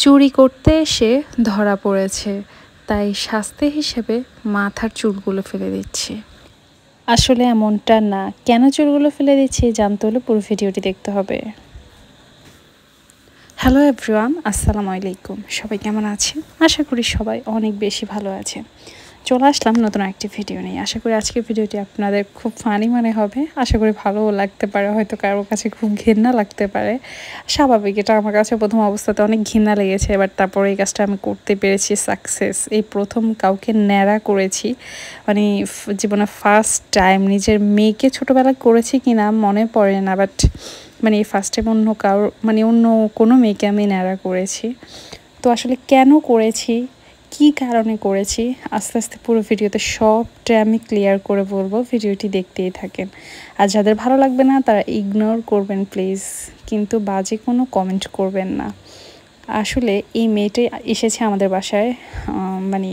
চুরি করতে এসে ধরা পড়েছে, তাই শাস্তি হিসেবে মাথার চুলগুলো ফেলে দিচ্ছে। আসলে এমনটা না, কেন চুলগুলো ফেলে দিচ্ছি জানতে হলে পুরো ভিডিওটি দেখতে হবে। হ্যালো এভরিওয়ান, আসসালামু আলাইকুম। সবাই কেমন আছেন? আশা করি সবাই অনেক বেশি ভালো আছে। চলে আসলাম নতুন একটি ভিডিও নিয়ে। আশা করি আজকের ভিডিওটি আপনাদের খুব ফানি মনে হবে, আশা করি ভালোও লাগতে পারে, হয়তো কারোর কাছে খুব ঘৃণা লাগতে পারে। স্বাভাবিক, এটা আমার কাছে প্রথম অবস্থাতে অনেক ঘৃণা লেগেছে, এবার তারপরে এই কাজটা আমি করতে পেরেছি সাকসেস। এই প্রথম কাউকে ন্যাড়া করেছি, মানে জীবনে ফার্স্ট টাইম। নিজের মেয়েকে ছোটোবেলায় করেছি কিনা মনে পড়ে না, বাট মানে এই ফার্স্ট টাইম অন্য কারোর, মানে অন্য কোনো মেয়েকে আমি ন্যাড়া করেছি। তো আসলে কেন করেছি, কি কারণে করেছি, আস্তে আস্তে পুরো ভিডিওতে সবটা আমি ক্লিয়ার করে বলবো। ভিডিওটি দেখতেই থাকেন। আর যাদের ভালো লাগবে না তারা ইগনোর করবেন প্লিজ, কিন্তু বাজে কোনো কমেন্ট করবেন না। আসলে এই মেয়েটাই এসেছে আমাদের বাসায়, মানে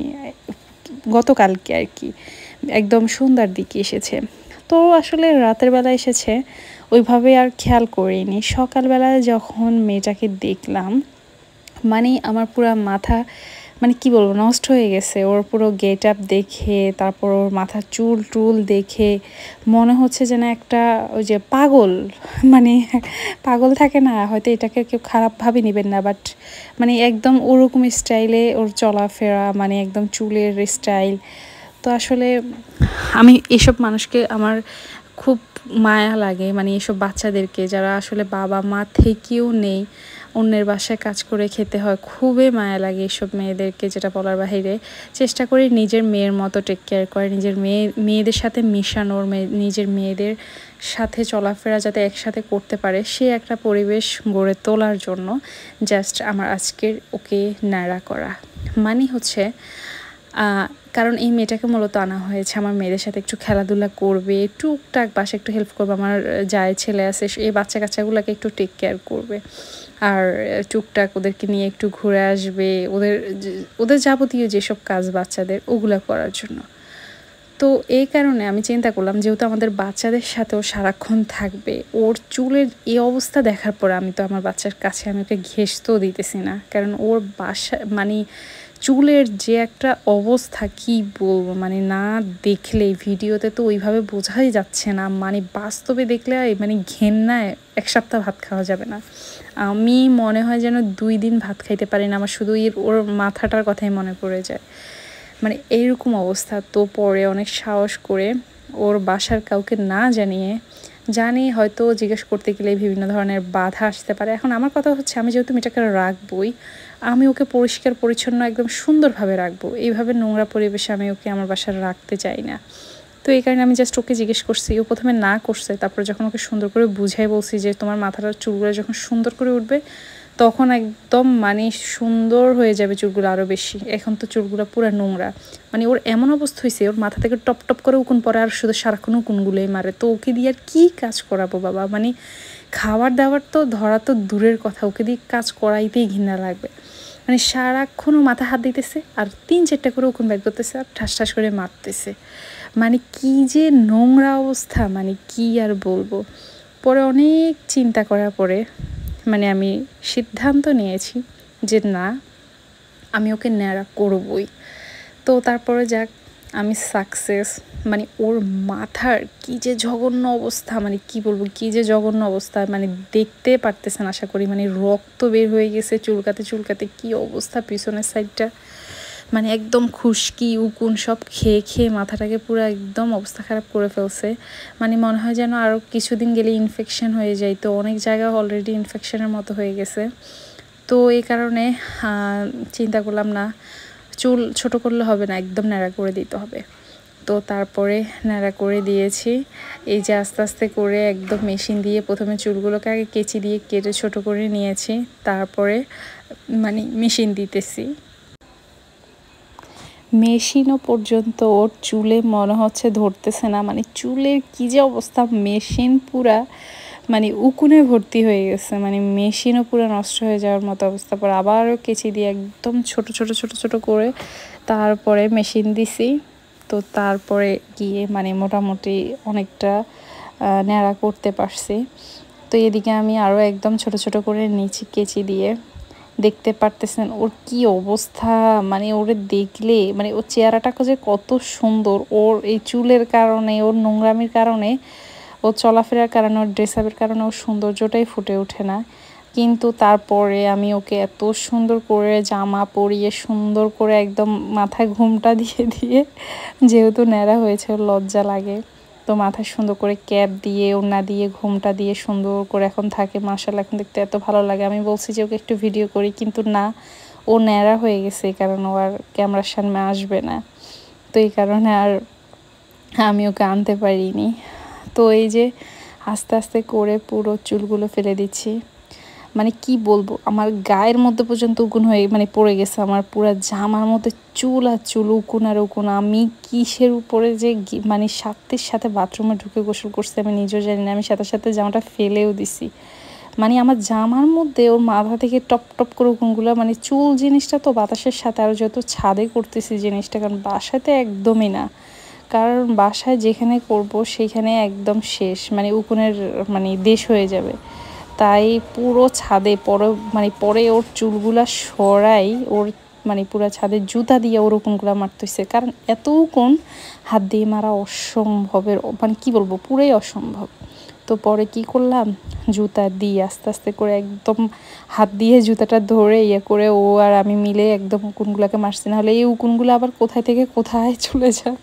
গতকালকে আর কি, একদম সন্ধ্যার দিকে এসেছে। তো আসলে রাতের বেলা এসেছে, ওইভাবে আর খেয়াল করিনি। সকালবেলায় যখন মেয়েটাকে দেখলাম, মানে আমার পুরো মাথা, মানে কি বলবো, নষ্ট হয়ে গেছে। ওর পুরো গেট আপ দেখে, তারপর ওর মাথার চুল টুল দেখে মনে হচ্ছে যেন একটা ওই যে পাগল, মানে পাগল থাকে না, হয়তো এটাকে কেউ খারাপভাবে নেবেন না, বাট মানে একদম ওরকম স্টাইলে ওর চলাফেরা, মানে একদম চুলের স্টাইল। তো আসলে আমি এসব মানুষকে আমার খুব মায়া লাগে, মানে এসব বাচ্চাদেরকে যারা আসলে বাবা মা থেকেও নেই, অন্যের বাসায় কাজ করে খেতে হয়, খুবই মায়া লাগে এসব মেয়েদেরকে, যেটা বলার বাহিরে। চেষ্টা করি নিজের মেয়ের মতো টেক কেয়ার করে, নিজের মেয়েদের সাথে মেশানোর, নিজের মেয়েদের সাথে চলাফেরা যাতে একসাথে করতে পারে, সে একটা পরিবেশ গড়ে তোলার জন্য জাস্ট আমার আজকের ওকে ন্যাড়া করা। মানে হচ্ছে কারণ এই মেয়েটাকে মূলত আনা হয়েছে আমার মেয়েদের সাথে একটু খেলাধুলা করবে, টুকটাক বাসা একটু হেল্প করবে, আমার যায় ছেলে আছে, এই বাচ্চা কাচ্চাগুলোকে একটু টেক কেয়ার করবে, আর টুকটাক ওদেরকে নিয়ে একটু ঘুরে আসবে, ওদের যাবতীয় যেসব কাজ বাচ্চাদের, ওগুলো করার জন্য। তো এই কারণে আমি চিন্তা করলাম, যেহেতু আমাদের বাচ্চাদের সাথেও সারাক্ষণ থাকবে, ওর চুলের এই অবস্থা দেখার পর আমি তো আমার বাচ্চার কাছে আমি ওকে ঘেঁষতেও দিতেছি না, কারণ ওর বাসা, মানে চুলের যে একটা অবস্থা কি বলবো, মানে না দেখলে ভিডিওতে তো ওইভাবে বোঝাই যাচ্ছে না, মানে বাস্তবে দেখলে মানে ঘেন্নায় 1 সপ্তাহ ভাত খাওয়া যাবে না। আমি মনে হয় যেন 2 দিন ভাত খাইতে পারি না, আমার শুধু ওর মাথাটার কথাই মনে পড়ে যায়, মানে এইরকম অবস্থা। তো পরে অনেক সাহস করে ওর বাসার কাউকে না জানি হয়তো জিজ্ঞেস করতে গেলে বিভিন্ন ধরনের বাধা আসতে পারে। এখন আমার কথা হচ্ছে, আমি যেহেতু মেয়েটাকে রাখবই, আমি ওকে পরিষ্কার পরিচ্ছন্ন একদম সুন্দরভাবে রাখবো, এইভাবে নোংরা পরিবেশে আমি ওকে আমার বাসায় রাখতে চাই না। তো এই কারণে আমি জাস্ট ওকে জিজ্ঞেস করছি, ও প্রথমে না করছে, তারপর যখন ওকে সুন্দর করে বুঝাই বলছি যে তোমার মাথাটার চুলগুলো যখন সুন্দর করে উঠবে তখন একদম মানে সুন্দর হয়ে যাবে চুলগুলো আরও বেশি। এখন তো চুলগুলো পুরো নোংরা, মানে ওর এমন অবস্থা হয়েছে, ওর মাথা থেকে টপ টপ করে উকুন পরে, আর শুধু সারাক্ষণ উকুনগুলোই মারে। তো ওকে দিয়ে আর কী কাজ করাবো বাবা, মানে খাবার দাবার তো ধরা তো দূরের কথা, ওকে দিয়ে কাজ করাইতেই ঘৃণা লাগবে। মানে সারাক্ষণও মাথা হাত দিতেছে, আর 3-4টা করে উকুন বের করতেছে, আর ঠাস ঠাস করে মারতেছে। মানে কি যে নোংরা অবস্থা, মানে কি আর বলবো। পরে অনেক চিন্তা করার পরে মানে আমি সিদ্ধান্ত নিয়েছি যে না, আমি ওকে ন্যাড়া করবই। তো তারপরে যাক, আমি সাকসেস। মানে ওর মাথার কি যে জঘন্য অবস্থা, মানে কি বলবো, কি যে জঘন্য অবস্থা, মানে দেখতে পারতেছেন আশা করি, মানে রক্ত বের হয়ে গেছে চুলকাতে চুলকাতে, কি অবস্থা পিছনের সাইডটা, মানে একদম খুশকি উকুন সব খেয়ে খেয়ে মাথাটাকে পুরো একদম অবস্থা খারাপ করে ফেলছে। মানে মনে হয় যেন আরও কিছুদিন গেলে ইনফেকশন হয়ে যায়, তো অনেক জায়গা অলরেডি ইনফেকশনের মতো হয়ে গেছে। তো এই কারণে চিন্তা করলাম না, চুল ছোট করলে হবে না, একদম ন্যাড়া করে দিতে হবে। তো তারপরে ন্যাড়া করে দিয়েছি। এই যে আস্তে আস্তে করে একদম মেশিন দিয়ে প্রথমে চুলগুলোকে আগে কেচি দিয়ে কেটে ছোট করে নিয়েছি, তারপরে মানে মেশিন দিতেছি। মেশিনও পর্যন্ত ওর চুলে মনে হচ্ছে ধরতেছে না, মানে চুলের কী যে অবস্থা, মেশিন পুরা মানে উকুনে ভর্তি হয়ে গেছে, মানে মেশিনও পুরো নষ্ট হয়ে যাওয়ার মতো অবস্থা। পর আবারও কেচি দিয়ে একদম ছোট ছোট ছোট ছোট করে তারপরে মেশিন দিছি। তো তারপরে গিয়ে মানে মোটামুটি অনেকটা ন্যাড়া করতে পারছি। তো এদিকে আমি আরও একদম ছোট ছোট করে নিয়েছি কেচি দিয়ে। দেখতে পারতেছেন ওর কি অবস্থা, মানে ওরে দেখলে মানে ওর চেহারাটা যে কত সুন্দর, ওর এই চুলের কারণে, ওর নোংরামির কারণে, ওর চলাফেরার কারণে, ওর ড্রেস আপের কারণে ওর সৌন্দর্যটাই ফুটে ওঠে না। কিন্তু তারপরে আমি ওকে এত সুন্দর করে জামা পরিয়ে, সুন্দর করে একদম মাথায় ঘোমটা দিয়ে দিয়ে, যেহেতু ন্যাড়া হয়েছে ওর লজ্জা লাগে, তো মাথায় সুন্দর করে ক্যাপ দিয়ে, ওড়না দিয়ে, ঘোমটা দিয়ে সুন্দর করে এখন থাকে। মাশাআল্লাহ, এখন দেখতে এত ভালো লাগে। আমি বলছি যে ওকে একটু ভিডিও করি, কিন্তু না, ও ন্যাড়া হয়ে গেছে, এই কারণে ও আর ক্যামেরার সামনে আসবে না। তো এই কারণে আর আমি ওকে আনতে পারিনি। তো এই যে আস্তে আস্তে করে পুরো চুলগুলো ফেলে দিচ্ছি। মানে কি বলবো, আমার গায়ের মধ্যে পর্যন্ত উকুন হয়ে মানে পড়ে গেছে, আমার পুরো জামার মধ্যে চুল আর চুল, উকুন আর উকুন। আমি কিসের উপরে যে মানে সাথে সাথে বাথরুমে ঢুকে গোসল করছি আমি নিজেও জানি না। আমি সাথে সাথে জামাটা ফেলেও দিছি। মানে আমার জামার মধ্যে ওর মাথা থেকে টপ টপ করে উকুনগুলো, মানে চুল জিনিসটা তো বাতাসের সাথে, আর যত ছাদে করতেছি জিনিসটা, কারণ বাসাতে একদমই না, কারণ বাসায় যেখানে করব সেখানে একদম শেষ, মানে উকুনের মানে দেশ হয়ে যাবে। তাই পুরো ছাদে পরে ওর চুলগুলা সরাই, ওর মানে পুরো ছাদে জুতা দিয়ে ওর উকুনগুলা মারতেছে, কারণ এত উকুন হাত দিয়ে মারা অসম্ভবের, মানে কি বলবো, পুরাই অসম্ভব। তো পরে কি করলাম, জুতা দিয়ে আস্তে আস্তে করে একদম হাত দিয়ে জুতাটা ধরে করে ও আর আমি মিলে একদম উকুনগুলাকে মারছি, না হলে এই উকুনগুলো আবার কোথায় থেকে কোথায় চলে যায়।